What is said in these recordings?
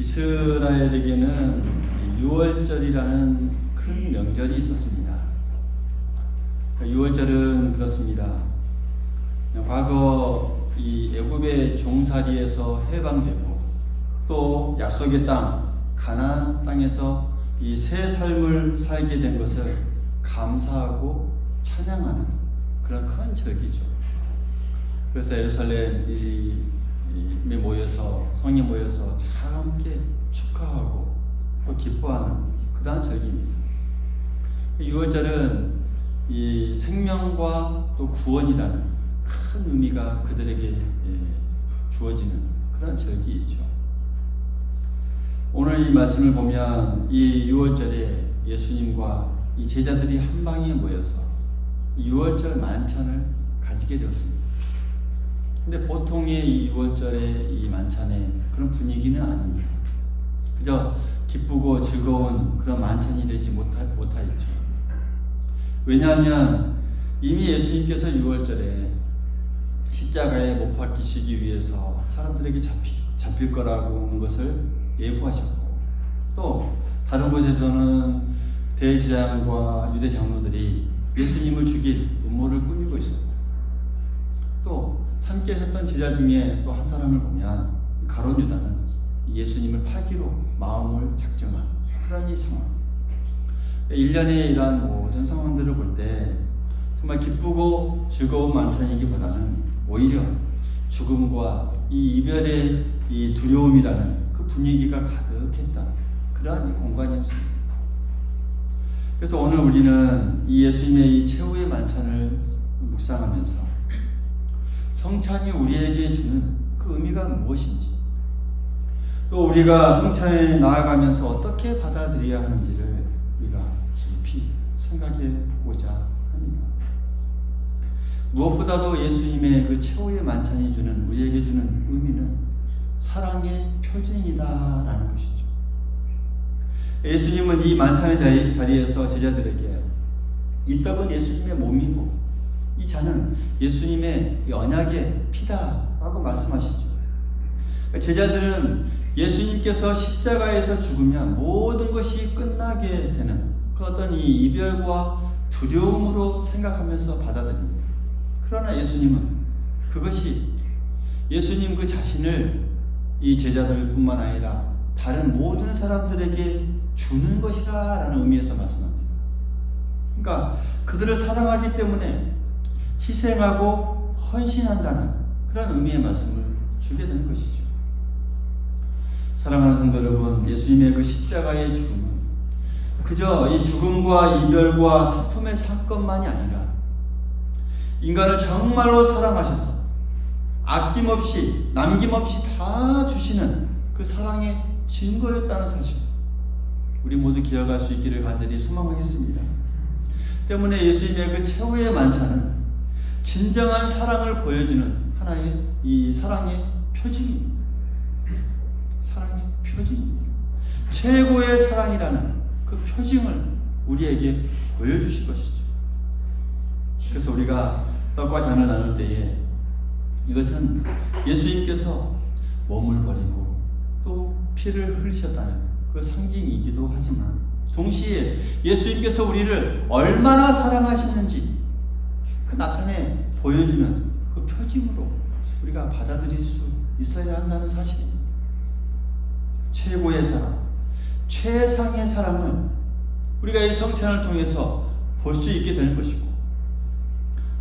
이스라엘에게는 유월절이라는 큰 명절이 있었습니다. 유월절은 그렇습니다. 과거 이 애굽의 종살이에서 해방되고 또 약속의 땅 가나안 땅에서 이 새 삶을 살게 된 것을 감사하고 찬양하는 그런 큰 절기죠. 그래서 예루살렘에 모여서 성에 모여서 다 함께 축하하고 또 기뻐하는 그러한 절기입니다. 유월절은 이 생명과 또 구원이라는 큰 의미가 그들에게 주어지는 그런 절기이죠. 오늘 이 말씀을 보면 이 유월절에 예수님과 이 제자들이 한 방에 모여서 유월절 만찬을 가지게 되었습니다. 근데 보통의 이 유월절의 이 만찬의 그런 분위기는 아닙니다. 그저 기쁘고 즐거운 그런 만찬이 되지 못하였죠. 왜냐하면 이미 예수님께서 유월절에 십자가에 못 박히시기 위해서 사람들에게 잡힐 거라고 하는 것을 예고하셨고, 또 다른 곳에서는 대제사장과 유대 장로들이 예수님을 죽일 음모를 꾸미고 있었고, 또 함께 했던 제자 중에 또 한 사람을 보면 가룟 유다는 예수님을 팔기로 마음을 작정한 그런 이 상황. 1년의 이러한 모든 상황들을 볼 때 정말 기쁘고 즐거운 만찬이기보다는 오히려 죽음과 이 이별의 이 두려움이라는 그 분위기가 가득했던 그러한 이 공간이었습니다. 그래서 오늘 우리는 이 예수님의 이 최후의 만찬을 묵상하면서 성찬이 우리에게 주는 그 의미가 무엇인지, 또 우리가 성찬에 나아가면서 어떻게 받아들여야 하는지를 우리가 깊이 생각해 보고자 합니다. 무엇보다도 예수님의 그 최후의 만찬이 주는 우리에게 주는 의미는 사랑의 표징이다라는 것이죠. 예수님은 이 만찬의 자리에서 제자들에게 이 떡은 예수님의 몸이고 이 잔은 예수님의 언약의 피다라고 말씀하시죠. 제자들은 예수님께서 십자가에서 죽으면 모든 것이 끝나게 되는 그 어떤 이 이별과 두려움으로 생각하면서 받아들입니다. 그러나 예수님은 그것이 예수님 그 자신을 이 제자들뿐만 아니라 다른 모든 사람들에게 주는 것이라는 의미에서 말씀합니다. 그러니까 그들을 사랑하기 때문에 희생하고 헌신한다는 그런 의미의 말씀을 주게 되는 것이죠. 사랑하는 성도 여러분, 예수님의 그 십자가의 죽음은 그저 이 죽음과 이별과 슬픔의 사건만이 아니라 인간을 정말로 사랑하셔서 아낌없이 남김없이 다 주시는 그 사랑의 증거였다는 사실, 우리 모두 기억할 수 있기를 간절히 소망하겠습니다. 때문에 예수님의 그 최후의 만찬은 진정한 사랑을 보여주는 하나의 이 사랑의 표징입니다. 사랑의 표징입니다. 최고의 사랑이라는 그 표징을 우리에게 보여주실 것이죠. 그래서 우리가 떡과 잔을 나눌 때에 이것은 예수님께서 몸을 버리고 또 피를 흘리셨다는 그 상징이기도 하지만 동시에 예수님께서 우리를 얼마나 사랑하시는지 그 나타내 보여주는 그 표징으로 우리가 받아들일 수 있어야 한다는 사실입니다. 최고의 사랑, 최상의 사랑을 우리가 이 성찬을 통해서 볼 수 있게 되는 것이고,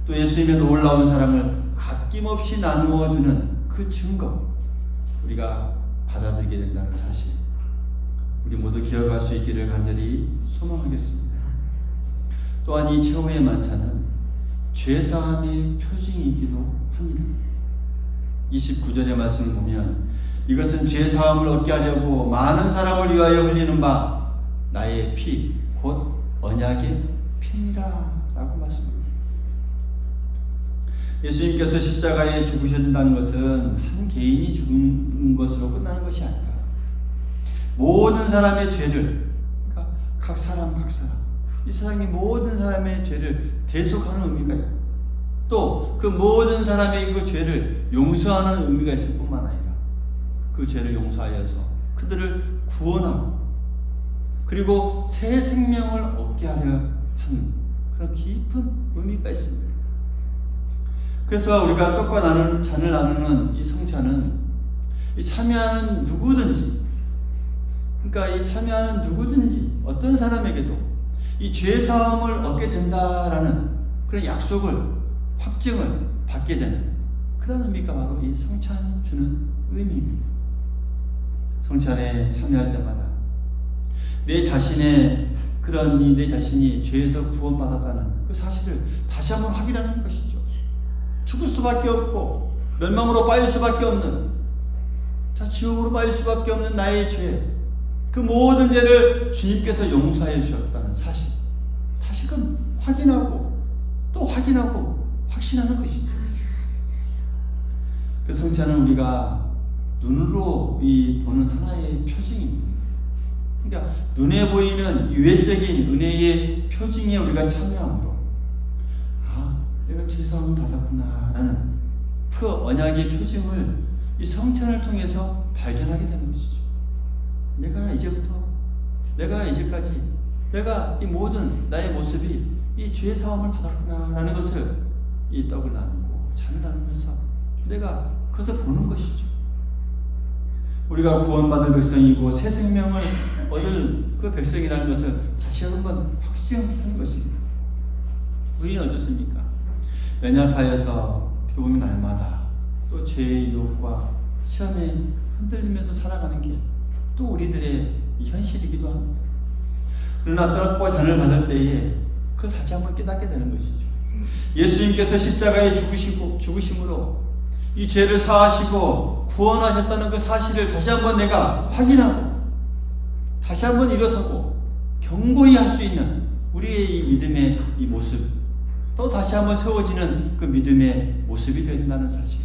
또 예수님의 놀라운 사랑을 아낌없이 나누어주는 그 증거, 우리가 받아들이게 된다는 사실, 우리 모두 기억할 수 있기를 간절히 소망하겠습니다. 또한 이 최후의 만찬은 죄사함의 표징이기도 합니다. 29절의 말씀을 보면 이것은 죄사함을 얻게 하려고 많은 사람을 위하여 흘리는 바 나의 피, 곧 언약의 피니라 라고 말씀합니다. 예수님께서 십자가에 죽으신다는 것은 한 개인이 죽은 것으로 끝나는 것이 아니라 모든 사람의 죄를, 그러니까 각 사람 이 세상의 모든 사람의 죄를 대속하는 의미가 있고, 또 그 모든 사람의 그 죄를 용서하는 의미가 있을 뿐만 아니라 그 죄를 용서하여서 그들을 구원하고 그리고 새 생명을 얻게 하려 하는 그런 깊은 의미가 있습니다. 그래서 우리가 떡과 잔을 나누는 이 성찬은 이 참여하는 누구든지, 그러니까 이 참여하는 누구든지 어떤 사람에게도 이 죄 사함을 얻게 된다라는 그런 약속을, 확증을 받게 되는 그런 의미가 바로 이 성찬이 주는 의미입니다. 성찬에 참여할 때마다 내 자신의 내 자신이 죄에서 구원받았다는 그 사실을 다시 한번 확인하는 것이죠. 죽을 수밖에 없고 멸망으로 빠질 수밖에 없는, 지옥으로 빠질 수밖에 없는 나의 죄, 그 모든 죄를 주님께서 용서해 주셨다는 사실, 다시금 확인하고 또 확인하고 확신하는 것이죠. 그 성찬은 우리가 눈으로 보는 하나의 표징입니다. 그러니까 눈에 보이는 유해적인 은혜의 표징에 우리가 참여함으로 내가 죄사함을 받았구나 라는 그 언약의 표징을 이 성찬을 통해서 발견하게 되는 것이죠. 내가 이제까지 내가 이 모든 나의 모습이 이 죄사함을 받았구나 라는 것을 이 떡을 나누고 잔을 나누면서 내가 그것을 보는 것이죠. 우리가 구원받을 백성이고 새 생명을 얻을 그 백성이라는 것을 다시 한번 확증하는 것입니다. 우리는 어떻습니까? 연약하여서 어떻게 보면 날마다 또 죄의 유혹과 시험에 흔들리면서 살아가는 게 또 우리들의 현실이기도 합니다. 그러나 떡과 잔을 받을 때에 그 다시 한번 깨닫게 되는 것이죠. 예수님께서 십자가에 죽으심으로 이 죄를 사하시고 구원하셨다는 그 사실을 다시 한번 내가 확인하고 다시 한번 일어서고 견고히 할 수 있는 우리의 이 믿음의 이 모습, 또 다시 한번 세워지는 그 믿음의 모습이 된다는 사실,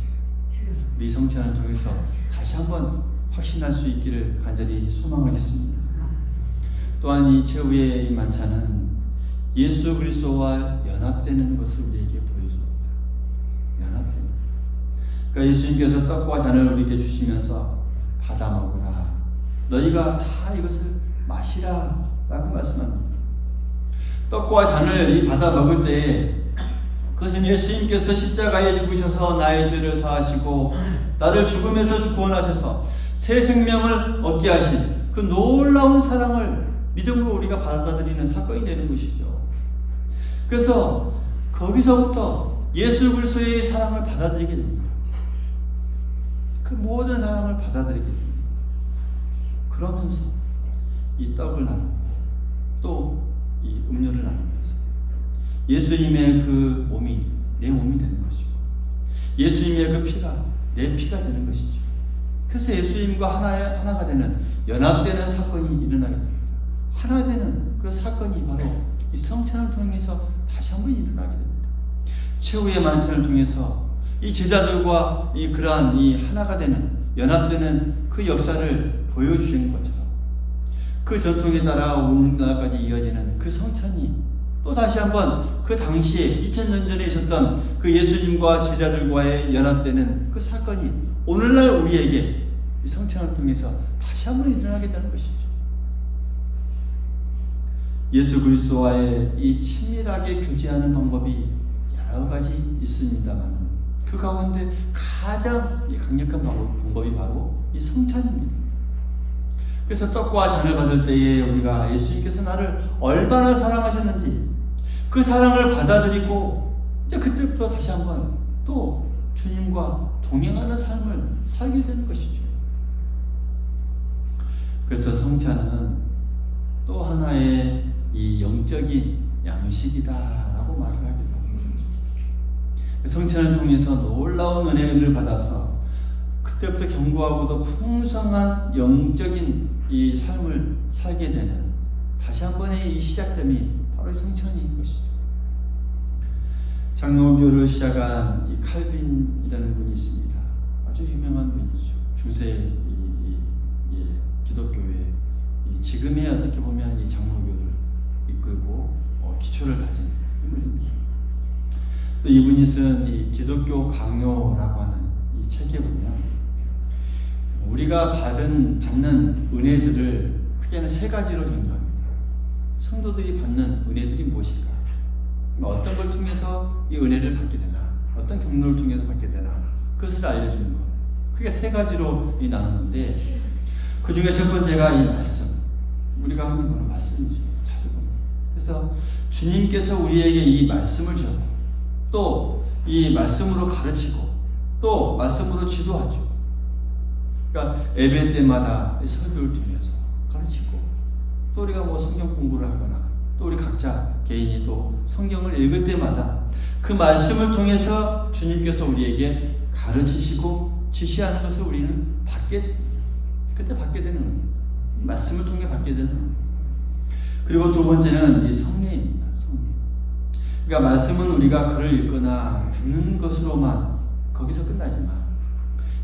우리 성찬을 통해서 다시 한번 확신할 수 있기를 간절히 소망하겠습니다. 또한 이 최후의 이 만찬은 예수 그리스도와 연합되는 것을 우리에게 보여줍니다. 연합되는. 그러니까 예수님께서 떡과 잔을 우리에게 주시면서 받아 먹으라, 너희가 다 이것을 마시라 라고 말씀합니다. 떡과 잔을 받아 먹을 때에 그것은 예수님께서 십자가에 죽으셔서 나의 죄를 사하시고 나를 죽음에서 구원하셔서 새 생명을 얻게 하신 그 놀라운 사랑을 믿음으로 우리가 받아들이는 사건이 되는 것이죠. 그래서 거기서부터 예수 그리스도의 사랑을 받아들이게 됩니다. 그 모든 사랑을 받아들이게 됩니다. 그러면서 이 떡을 나누고 또 이 음료를 나누면서 예수님의 그 몸이 내 몸이 되는 것이고 예수님의 그 피가 내 피가 되는 것이죠. 그래서 예수님과 하나가 되는, 연합되는 사건이 일어나게 됩니다. 하나 되는 그 사건이 바로 이 성찬을 통해서 다시 한번 일어나게 됩니다. 최후의 만찬을 통해서 이 제자들과 그러한 하나가 되는, 연합되는 그 역사를 보여주시는 것처럼 그 전통에 따라 오늘날까지 이어지는 그 성찬이 또 다시 한번 그 당시에 2000년 전에 있었던 그 예수님과 제자들과의 연합되는 그 사건이 오늘날 우리에게 이 성찬을 통해서 다시 한번 일어나게 되는 것이죠. 예수 그리스도와의 이 친밀하게 교제하는 방법이 여러 가지 있습니다만 그 가운데 가장 강력한 방법이 바로 이 성찬입니다. 그래서 떡과 잔을 받을 때에 우리가 예수님께서 나를 얼마나 사랑하셨는지 그 사랑을 받아들이고 이제 그때부터 다시 한번 또 주님과 동행하는 삶을 살게 되는 것이죠. 그래서 성찬은 또 하나의 이 영적인 양식이다라고 말을 하기도 합니다. 성찬을 통해서 놀라운 은혜를 받아서 그때부터 견고하고도 풍성한 영적인 이 삶을 살게 되는 다시 한 번의 이 시작점이 바로 이 성찬인 것이죠. 장로교를 시작한 이 칼빈이라는 분이 있습니다. 아주 유명한 분이죠. 중세 기독교의 지금의 어떻게 보면 이 장로교를 이끌고 기초를 다진 인물입니다. 또 이분이 쓴 이 기독교 강요라고 하는 이 책에 보면 우리가 받는 은혜들을 크게는 세 가지로 정리합니다. 성도들이 받는 은혜들이 무엇일까? 어떤 걸 통해서 이 은혜를 받게 되나? 어떤 경로를 통해서 받게 되나? 그것을 알려주는 것. 크게 세 가지로 나누는데 그 중에 첫 번째가 이 말씀. 우리가 하는 거는 말씀이죠. 자주 보면. 그래서 주님께서 우리에게 이 말씀을 주셨고 또 이 말씀으로 가르치고 또 말씀으로 지도하죠. 그러니까 예배 때마다 설교를 통해서 가르치고 또 우리가 뭐 성경 공부를 하거나 또 우리 각자 개인이 또 성경을 읽을 때마다 그 말씀을 통해서 주님께서 우리에게 가르치시고 지시하는 것을 우리는 그때 받게 되는 말씀을 통해 받게 되는. 그리고 두 번째는 이 성례입니다. 성례. 그러니까 말씀은 우리가 글을 읽거나 듣는 것으로만 거기서 끝나지만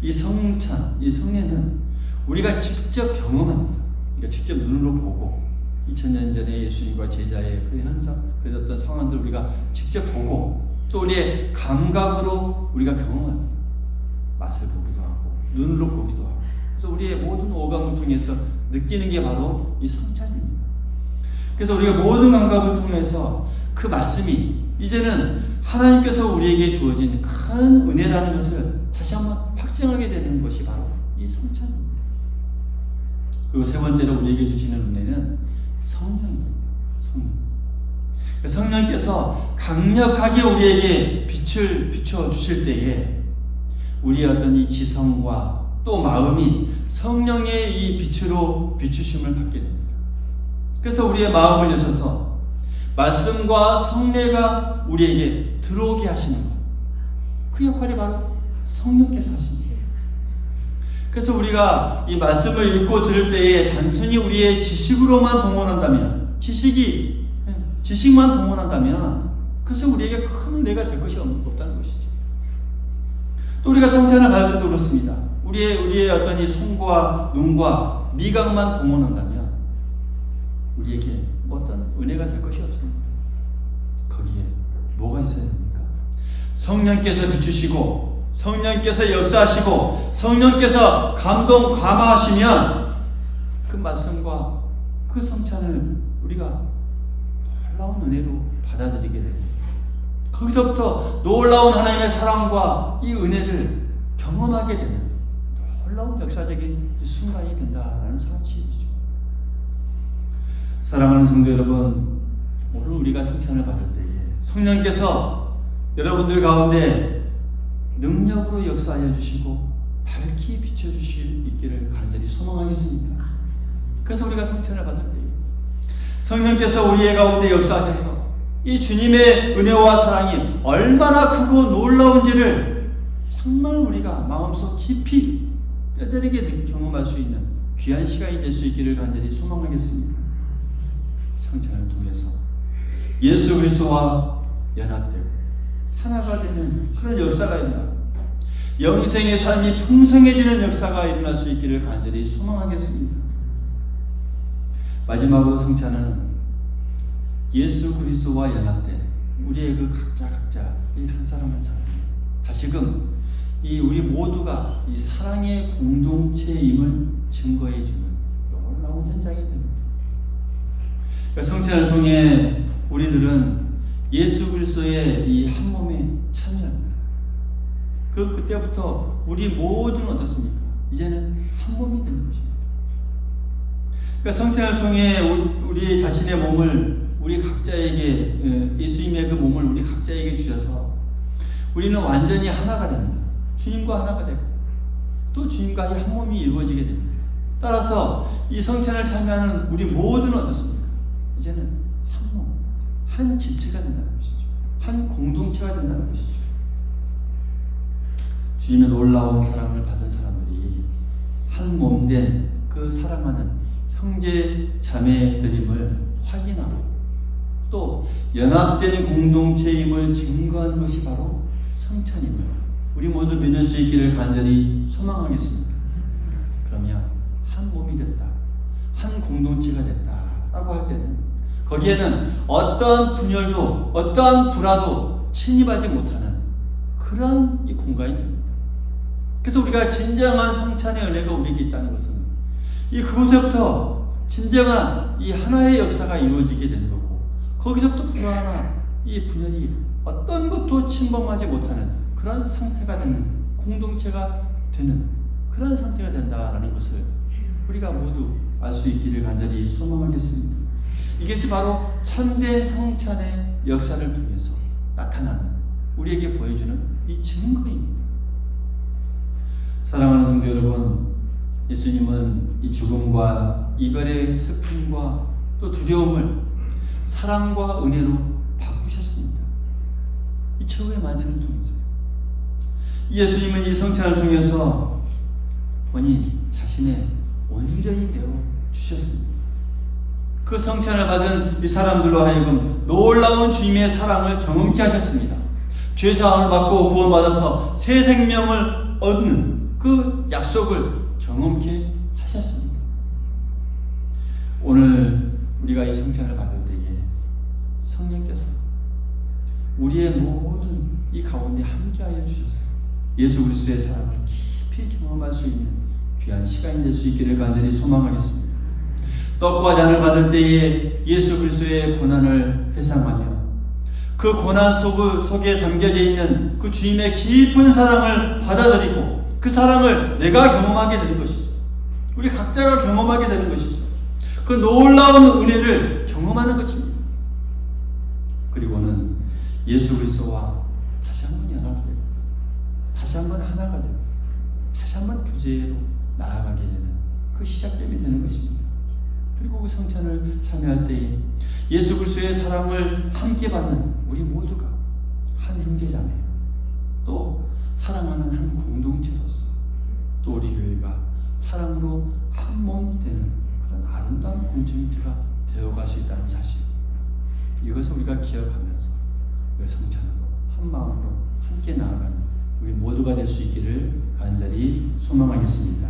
이 성찬, 이 성례는 우리가 직접 경험합니다. 그러니까 직접 눈으로 보고 2000년 전에 예수님과 제자의 그 현상, 그 어떤 상황들 우리가 직접 보고 또 우리의 감각으로 우리가 경험합니다. 맛을 보기도 하고 눈으로 보기도 하고 그래서 우리의 모든 오감을 통해서 느끼는 게 바로 이 성찬입니다. 그래서 우리가 모든 감각을 통해서 그 말씀이 이제는 하나님께서 우리에게 주어진 큰 은혜라는 것을 다시 한번 확증하게 되는 것이 바로 이 성찬입니다. 그리고 세 번째로 우리에게 주시는 은혜는 성령입니다. 성령께서 강력하게 우리에게 빛을 비춰주실 때에 우리의 어떤 이 지성과 또 마음이 성령의 이 빛으로 비추심을 받게 됩니다. 그래서 우리의 마음을 여셔서 말씀과 성례가 우리에게 들어오게 하시는 것. 그 역할이 바로 성령께서 하시는 거예요. 그래서 우리가 이 말씀을 읽고 들을 때에 단순히 우리의 지식으로만 동원한다면 지식만 동원한다면 그것은 우리에게 큰 은혜가 될 것이 없다는 것이죠. 또 우리가 성찬을 받을 때도 그렇습니다. 우리의 어떤 이 손과 눈과 미각만 동원한다면 우리에게 어떤 은혜가 될 것이 없습니다. 거기에 뭐가 있어야 됩니까? 성령께서 비추시고 성령께서 역사하시고 성령께서 감동 감화하시면 그 말씀과 그 성찬을 우리가 놀라운 은혜로 받아들이게 됩니다. 거기서부터 놀라운 하나님의 사랑과 이 은혜를 경험하게 되는 놀라운 역사적인 순간이 된다라는 사실이죠. 사랑하는 성도 여러분, 오늘 우리가 성찬을 받을 때에 성령께서 여러분들 가운데 능력으로 역사하여 주시고 밝히 비춰주실 있기를 간절히 소망하겠습니다. 그래서 우리가 성찬을 받을 때에 성령께서 우리의 가운데 역사하셔서 이 주님의 은혜와 사랑이 얼마나 크고 놀라운지를 정말 우리가 마음속 깊이 뼈저리게 경험할 수 있는 귀한 시간이 될 수 있기를 간절히 소망하겠습니다. 성찬을 통해서 예수 그리스도와 연합되고 하나가 되는 그런 역사가 일어나고 영생의 삶이 풍성해지는 역사가 일어날 수 있기를 간절히 소망하겠습니다. 마지막으로 성찬은 예수 그리스도와 연합된 우리의 그 각자 이 한 사람 한 사람 다시금 이 우리 모두가 이 사랑의 공동체임을 증거해주는 놀라운 현장이 됩니다. 그러니까 성찬을 통해 우리들은 예수 그리스도의 이 한 몸에 참여합니다. 그때부터 우리 모두는 어떻습니까? 이제는 한 몸이 되는 것입니다. 그러니까 성찬을 통해 우리 자신의 몸을 우리 각자에게 예수님의 그 몸을 우리 각자에게 주셔서 우리는 완전히 하나가 됩니다. 주님과 하나가 되고 또 주님과 한 몸이 이루어지게 됩니다. 따라서 이 성찬을 참여하는 우리 모두는 어떻습니까? 이제는 한 몸, 한 지체가 된다는 것이죠. 한 공동체가 된다는 것이죠. 주님의 놀라운 사랑을 받은 사람들이 한 몸 된 그 사랑하는 형제 자매들임을 확인하고 또 연합된 공동체임을 증거하는 것이 바로 성찬임을 우리 모두 믿을 수 있기를 간절히 소망하겠습니다. 그러면 한 몸이 됐다, 한 공동체가 됐다라고 할 때는 거기에는 어떠한 분열도 어떠한 불화도 침입하지 못하는 그런 이 공간이 됩니다. 그래서 우리가 진정한 성찬의 은혜가 우리에게 있다는 것은 그곳에부터 진정한 이 하나의 역사가 이루어지게 되는 거고, 거기서부터 불화나 이 분열이 어떤 것도 침범하지 못하는 그런 상태가 되는, 공동체가 되는 그런 상태가 된다라는 것을 우리가 모두 알 수 있기를 간절히 소망하겠습니다. 이것이 바로 참된 성찬의 역사를 통해서 나타나는, 우리에게 보여주는 이 증거입니다. 사랑하는 성도 여러분, 예수님은 이 죽음과 이별의 슬픔과 또 두려움을 사랑과 은혜로 바꾸셨습니다. 이 최후의 만찬을 통해서 예수님은 이 성찬을 통해서 본인 자신의 온전히 내어 주셨습니다. 그 성찬을 받은 이 사람들로 하여금 놀라운 주님의 사랑을 경험케 하셨습니다. 죄사함을 받고 구원받아서 새 생명을 얻는 그 약속을 경험케 하셨습니다. 오늘 우리가 이 성찬을 받을 때에 성령께서 우리의 모든 이 가운데 함께하여 주셨어요. 예수 그리스도의 사랑을 깊이 경험할 수 있는 귀한 시간이 될 수 있기를 간절히 소망하겠습니다. 떡과 잔을 받을 때에 예수 그리스도의 고난을 회상하며 그 고난 속에 담겨져 있는 그 주님의 깊은 사랑을 받아들이고 그 사랑을 내가 경험하게 되는 것이죠. 우리 각자가 경험하게 되는 것이죠. 그 놀라운 은혜를 경험하는 것입니다. 그리고는 예수 그리스도와 다시 한번 연합되고 다시 한번 하나가 되고 다시 한번 교제로 나아가게 되는 그 시작점이 되는 것입니다. 그리고 그 성찬을 참여할 때에 예수 그리스도의 사랑을 함께 받는 우리 모두가 한 형제자매요, 또 사랑하는 한 공동체로서 또 우리 교회가 사랑으로 한 몸 되는 그런 아름다운 공동체가 되어갈 수 있다는 사실, 이것을 우리가 기억하면서 우리 성찬으로 한 마음으로 함께 나아가는 우리 모두가 될 수 있기를 간절히 소망하겠습니다.